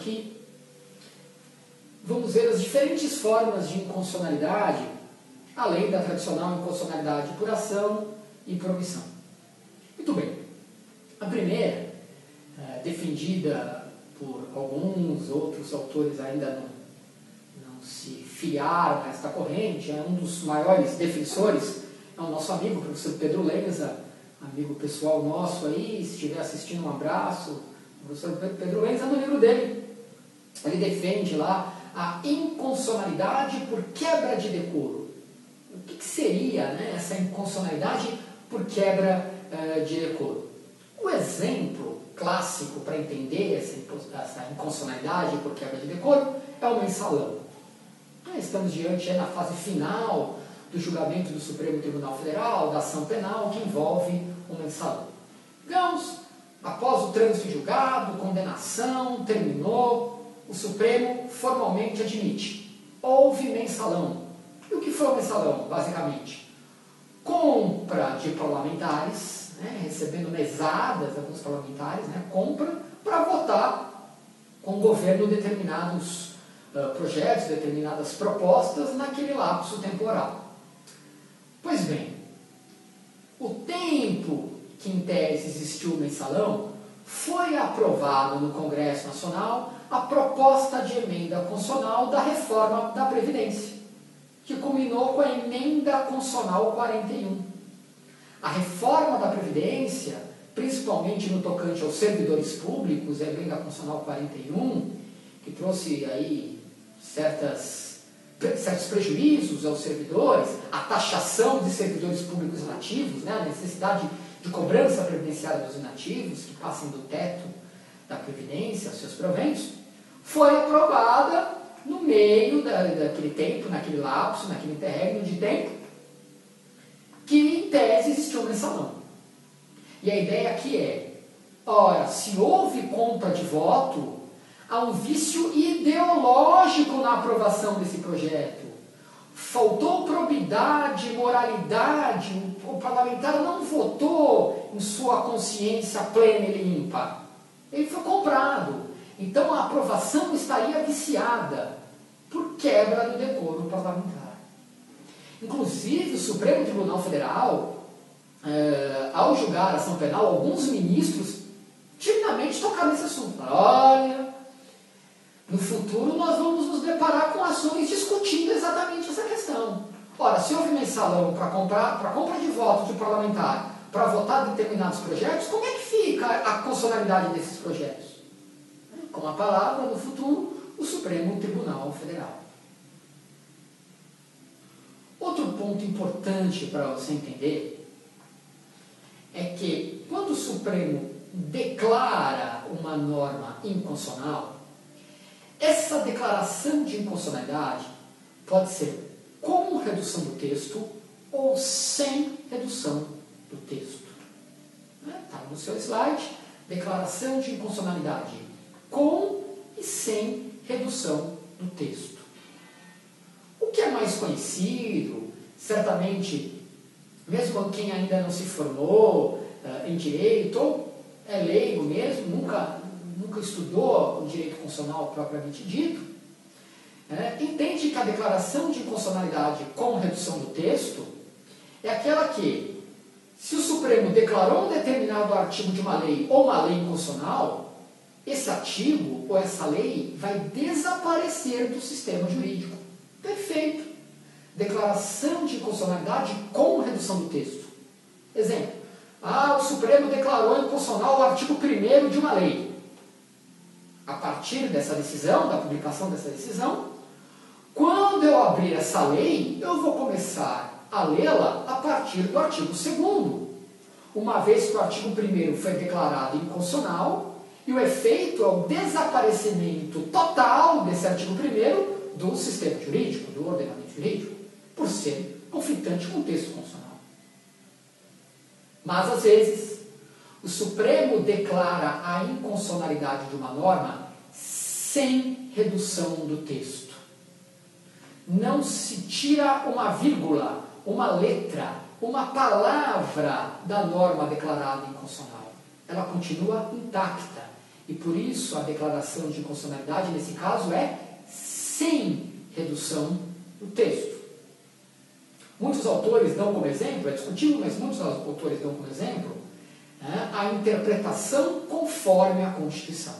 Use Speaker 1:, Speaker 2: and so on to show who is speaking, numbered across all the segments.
Speaker 1: aqui, vamos ver as diferentes formas de inconstitucionalidade, além da tradicional inconstitucionalidade por ação e por omissão. Muito bem. A primeira, defendida por alguns outros autores ainda não se filiaram a esta corrente, é um dos maiores defensores, é o nosso amigo, o professor Pedro Lenza, amigo pessoal nosso aí, se estiver assistindo, um abraço. O professor Pedro Lenza, no livro dele, ele defende lá a inconstitucionalidade por quebra de decoro. O que seria, né, essa inconstitucionalidade por quebra de decoro? O exemplo clássico para entender essa inconstitucionalidade por quebra de decoro é o mensalão. Estamos diante na fase final do julgamento do Supremo Tribunal Federal, da ação penal que envolve o mensalão. Digamos, após o trânsito julgado, condenação, terminou, o Supremo formalmente admite. Houve mensalão. E o que foi o mensalão, basicamente? Compra de parlamentares, né, recebendo mesadas alguns parlamentares, né, compra para votar com o governo determinados projetos, determinadas propostas naquele lapso temporal. Pois bem, o tempo que em tese existiu o mensalão, foi aprovado no Congresso Nacional a proposta de emenda constitucional da reforma da Previdência, que culminou com a emenda constitucional 41. A reforma da Previdência, principalmente no tocante aos servidores públicos, a emenda constitucional 41, que trouxe aí certos prejuízos aos servidores, a taxação de servidores públicos inativos, né, a necessidade de cobrança previdenciária dos inativos, que passem do teto da Previdência, os seus proventos, foi aprovada no meio daquele tempo, naquele lapso, naquele interregno de tempo, que em tese existiu um mensalão. E a ideia aqui é, ora, se houve compra de voto, há um vício ideológico na aprovação desse projeto. Faltou probidade, moralidade, o parlamentar não votou em sua consciência plena e limpa. Ele foi comprado. Então a aprovação estaria viciada por quebra do decoro parlamentar. Inclusive o Supremo Tribunal Federal, ao julgar a ação penal, alguns ministros timidamente tocaram nesse assunto. Olha, no futuro nós vamos nos deparar com ações discutindo exatamente essa questão. Ora, se houve mensalão para compra de voto de parlamentar para votar determinados projetos, como é que fica a constitucionalidade desses projetos? Com a palavra, no futuro, o Supremo Tribunal Federal. Outro ponto importante para você entender é que quando o Supremo declara uma norma inconstitucional, essa declaração de inconstitucionalidade pode ser com redução do texto ou sem redução do texto. Está no seu slide, declaração de inconstitucionalidade com e sem redução do texto. O que é mais conhecido, certamente, mesmo quem ainda não se formou em direito, ou é leigo mesmo, nunca estudou o direito constitucional propriamente dito, entende que a declaração de inconstitucionalidade com redução do texto é aquela que, se o Supremo declarou um determinado artigo de uma lei ou uma lei inconstitucional, esse artigo ou essa lei vai desaparecer do sistema jurídico. Perfeito. Declaração de inconstitucionalidade com redução do texto. Exemplo. O Supremo declarou inconstitucional o artigo 1º de uma lei. A partir dessa decisão, da publicação dessa decisão, quando eu abrir essa lei, eu vou começar a lê-la a partir do artigo 2º. Uma vez que o artigo 1º foi declarado inconstitucional, e o efeito é o desaparecimento total desse artigo 1º do sistema jurídico, do ordenamento jurídico, por ser conflitante com o texto constitucional. Mas, às vezes, o Supremo declara a inconstitucionalidade de uma norma sem redução do texto. Não se tira uma vírgula, uma letra, uma palavra da norma declarada inconstitucional. Ela continua intacta. E por isso a declaração de inconstitucionalidade, nesse caso, é sem redução do texto. Muitos autores dão como exemplo, é discutível, mas muitos autores dão como exemplo, a interpretação conforme a Constituição.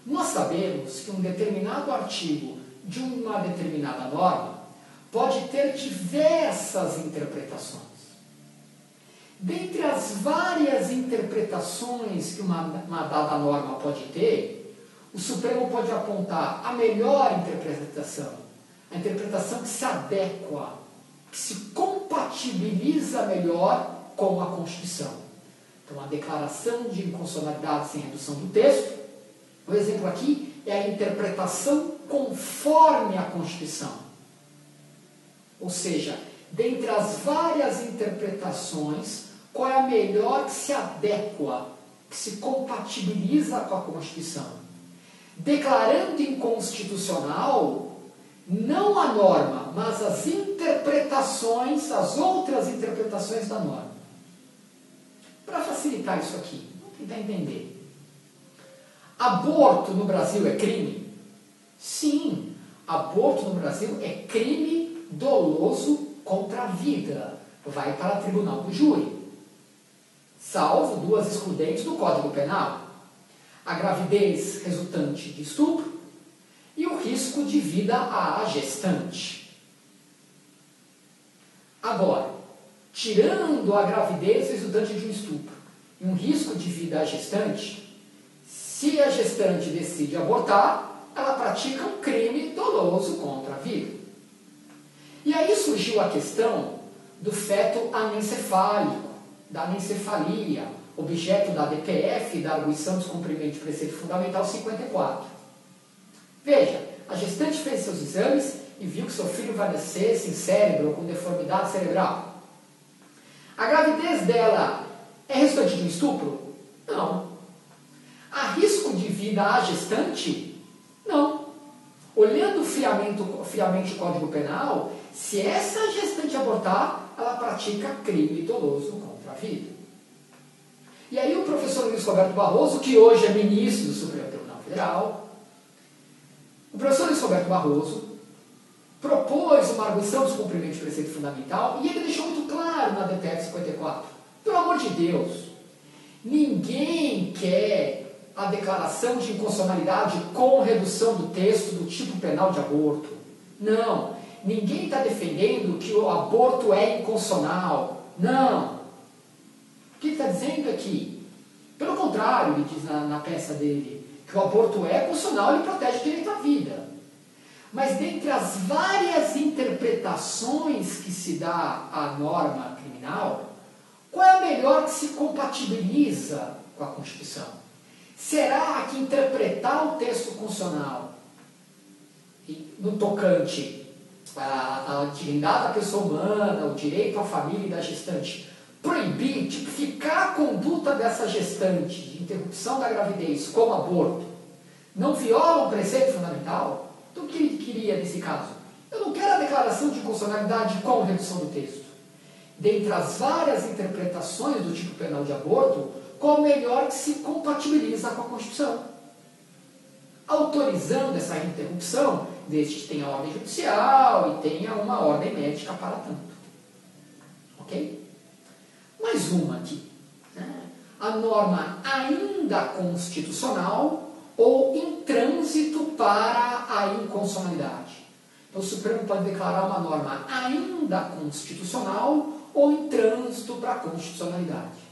Speaker 1: Nós sabemos que um determinado artigo de uma determinada norma pode ter diversas interpretações. Dentre as várias interpretações que uma dada norma pode ter, o Supremo pode apontar a melhor interpretação, a interpretação que se adequa, que se compatibiliza melhor com a Constituição. Então, a declaração de inconstitucionalidade sem redução do texto, o exemplo aqui é a interpretação conforme a Constituição. Ou seja, dentre as várias interpretações, qual é a melhor que se adequa, que se compatibiliza com a Constituição? Declarando inconstitucional não a norma, mas as interpretações, as outras interpretações da norma. Para facilitar isso aqui, vamos tentar entender. Aborto no Brasil é crime? Sim, aborto no Brasil é crime doloso contra a vida. Vai para o tribunal do júri. Salvo duas excludentes do Código Penal. A gravidez resultante de estupro e o risco de vida à gestante. Agora, tirando a gravidez resultante de um estupro e um risco de vida à gestante, se a gestante decide abortar, ela pratica um crime doloso contra a vida. E aí surgiu a questão do feto anencefálico, da anencefalia, objeto da DPF, da Arguição de Descumprimento de Preceito Fundamental 54. Veja, a gestante fez seus exames e viu que seu filho vai nascer sem cérebro ou com deformidade cerebral. A gravidez dela é resultante de um estupro? Não. Há risco de vida à gestante? Não. Olhando friamente o Código Penal, se essa gestante abortar, ela pratica crime doloso contra a vida. E aí o professor Luiz Roberto Barroso, que hoje é ministro do Supremo Tribunal Federal, o professor Luiz Roberto Barroso propôs uma arguição de descumprimento de preceito fundamental e ele deixou muito claro na DPF 54. Pelo amor de Deus, ninguém quer a declaração de inconstitucionalidade com redução do texto do tipo penal de aborto. Não. Ninguém está defendendo que o aborto é inconstitucional. Não. O que ele está dizendo aqui? Pelo contrário, ele diz na peça dele, que o aborto é constitucional e protege o direito à vida. Mas dentre as várias interpretações que se dá à norma criminal, qual é a melhor que se compatibiliza com a Constituição? Será que interpretar o texto constitucional no tocante à dignidade da pessoa humana, o direito à família e da gestante, proibir, tipificar a conduta dessa gestante de interrupção da gravidez como aborto, não viola o preceito fundamental? Então o que ele queria nesse caso? Eu não quero a declaração de inconstitucionalidade com redução do texto. Dentre as várias interpretações do tipo penal de aborto, qual a melhor que se compatibiliza com a Constituição? Autorizando essa interrupção, desde que tenha ordem judicial e tenha uma ordem médica para tanto. Ok? Mais uma aqui. A norma ainda constitucional ou em trânsito para a inconstitucionalidade. Então, o Supremo pode declarar uma norma ainda constitucional ou em trânsito para a constitucionalidade.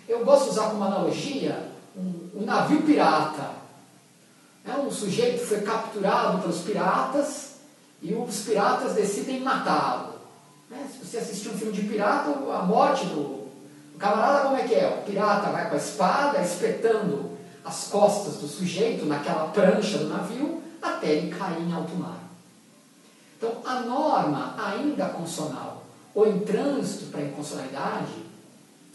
Speaker 1: Eu gosto de usar como analogia um navio pirata. Um sujeito foi capturado pelos piratas e os piratas decidem matá-lo. Se você assistir um filme de pirata, a morte do camarada, como é que é? O pirata vai com a espada espetando as costas do sujeito naquela prancha do navio até ele cair em alto mar. Então, a norma ainda constitucional ou em trânsito para a inconstitucionalidade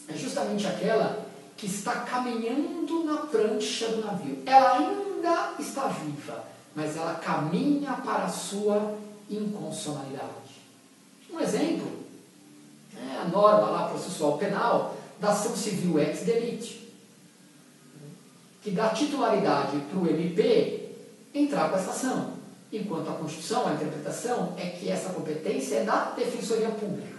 Speaker 1: é justamente aquela que está caminhando na prancha do navio. Ela ainda está viva, mas ela caminha para a sua inconstitucionalidade. Um exemplo é a norma lá processual penal da ação civil ex delite. que dá titularidade para o MP entrar com essa ação, enquanto a Constituição, a interpretação, é que essa competência é da Defensoria Pública.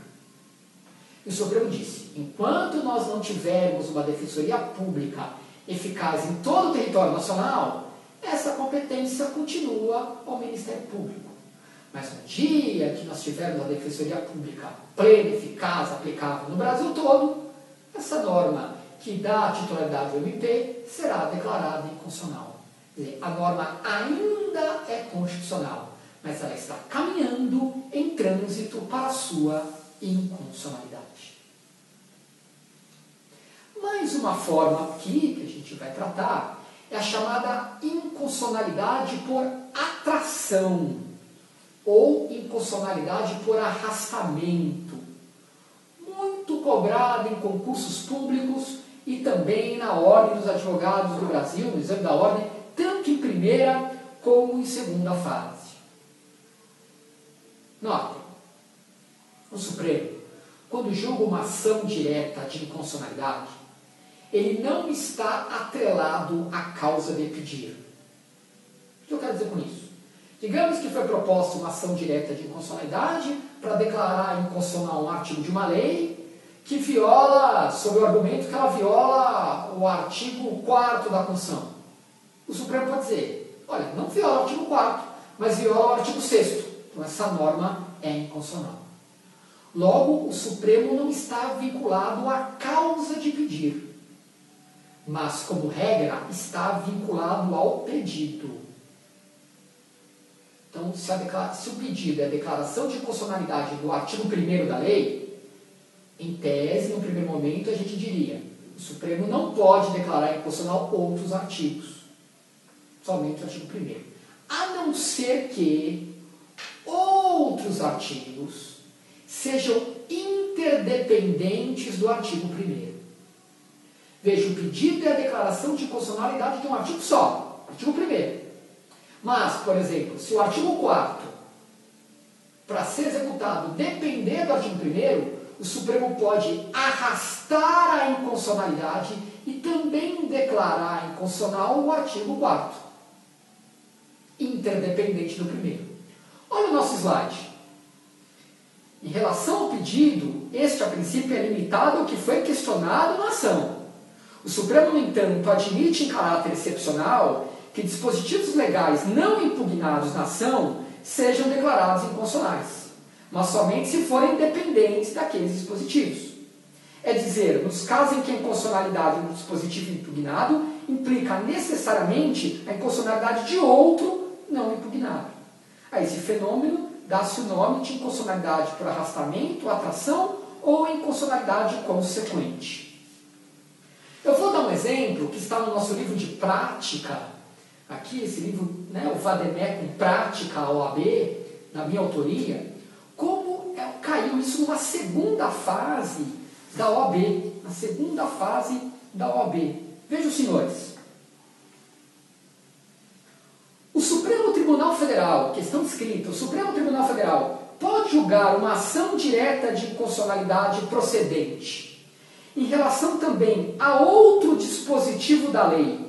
Speaker 1: E o Supremo disse, enquanto nós não tivermos uma Defensoria Pública eficaz em todo o território nacional, essa competência continua ao Ministério Público. Mas no dia que nós tivermos a Defensoria Pública plena, eficaz, aplicável no Brasil todo, essa norma que dá a titularidade do MP será declarada inconstitucional. Quer dizer, a norma ainda é constitucional, mas ela está caminhando em trânsito para a sua inconstitucionalidade. Mais uma forma aqui que a gente vai tratar é a chamada inconstitucionalidade por atração ou inconstitucionalidade por arrastamento, muito cobrada em concursos públicos e também na Ordem dos Advogados do Brasil, no exame da ordem, tanto em primeira como em segunda fase. Notem, o Supremo, quando julga uma ação direta de inconstitucionalidade, ele não está atrelado à causa de pedir. O que eu quero dizer com isso? Digamos que foi proposta uma ação direta de inconstitucionalidade para declarar inconstitucional um artigo de uma lei que viola, sob o argumento que ela viola o artigo 4º da Constituição. O Supremo pode dizer, olha, não viola o artigo 4º, mas viola o artigo 6º. Então essa norma é inconstitucional. Logo, o Supremo não está vinculado à causa de pedir, mas, como regra, está vinculado ao pedido. Então, se o pedido é a declaração de inconstitucionalidade do artigo 1º da lei, em tese, no primeiro momento, a gente diria, o Supremo não pode declarar inconstitucional outros artigos, somente o artigo 1º. A não ser que outros artigos sejam interdependentes do artigo 1º. Veja, o pedido é a declaração de inconstitucionalidade de um artigo só, artigo 1º. Mas, por exemplo, se o artigo 4º, para ser executado, depender do artigo 1º, o Supremo pode arrastar a inconstitucionalidade e também declarar inconstitucional o artigo 4º, interdependente do 1º. Olha o nosso slide. Em relação ao pedido, este, a princípio, é limitado ao que foi questionado na ação. O Supremo, no entanto, admite em caráter excepcional que dispositivos legais não impugnados na ação sejam declarados inconstitucionais, mas somente se forem dependentes daqueles dispositivos. É dizer, nos casos em que a inconstitucionalidade do dispositivo impugnado implica necessariamente a inconstitucionalidade de outro não impugnado. A esse fenômeno dá-se o nome de inconstitucionalidade por arrastamento, atração ou inconstitucionalidade consequente. Eu vou dar um exemplo que está no nosso livro de prática. Aqui, esse livro, né, o Vademecum Prática OAB, na minha autoria, como caiu isso numa segunda fase da OAB, na segunda fase da OAB. Vejam, senhores. O Supremo Tribunal Federal, questão escrita, o Supremo Tribunal Federal pode julgar uma ação direta de inconstitucionalidade procedente em relação também a outro dispositivo da lei,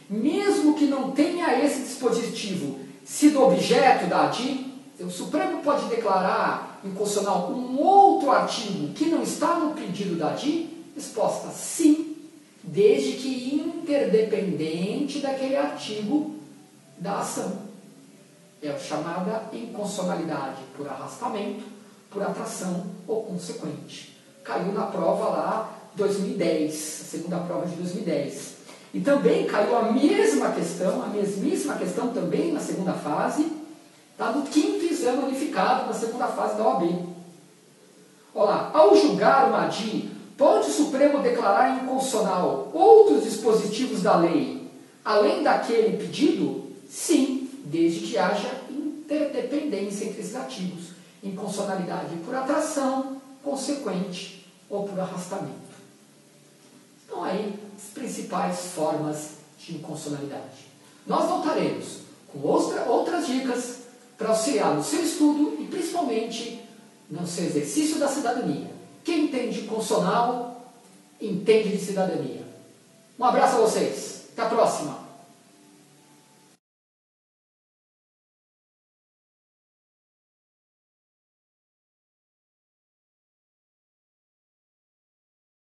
Speaker 1: mesmo que não tenha esse dispositivo sido objeto da ADI. O Supremo pode declarar inconstitucional um outro artigo que não está no pedido da ADI? Resposta, sim, desde que interdependente daquele artigo da ação. É a chamada inconstitucionalidade por arrastamento, por atração ou consequente. Caiu na prova lá 2010, a segunda prova de 2010. E também caiu a mesma questão, a mesmíssima questão também na segunda fase, tá, no 5º exame unificado, na segunda fase da OAB. Olha lá, ao julgar uma ADI, pode o Supremo declarar inconstitucional outros dispositivos da lei, além daquele pedido? Sim, desde que haja interdependência entre esses artigos, inconstitucionalidade por atração, consequente ou por arrastamento. Então aí, as principais formas de inconstitucionalidade. Nós voltaremos com outras dicas para auxiliar no seu estudo e principalmente no seu exercício da cidadania. Quem entende constitucional, entende de cidadania. Um abraço a vocês! Até a próxima!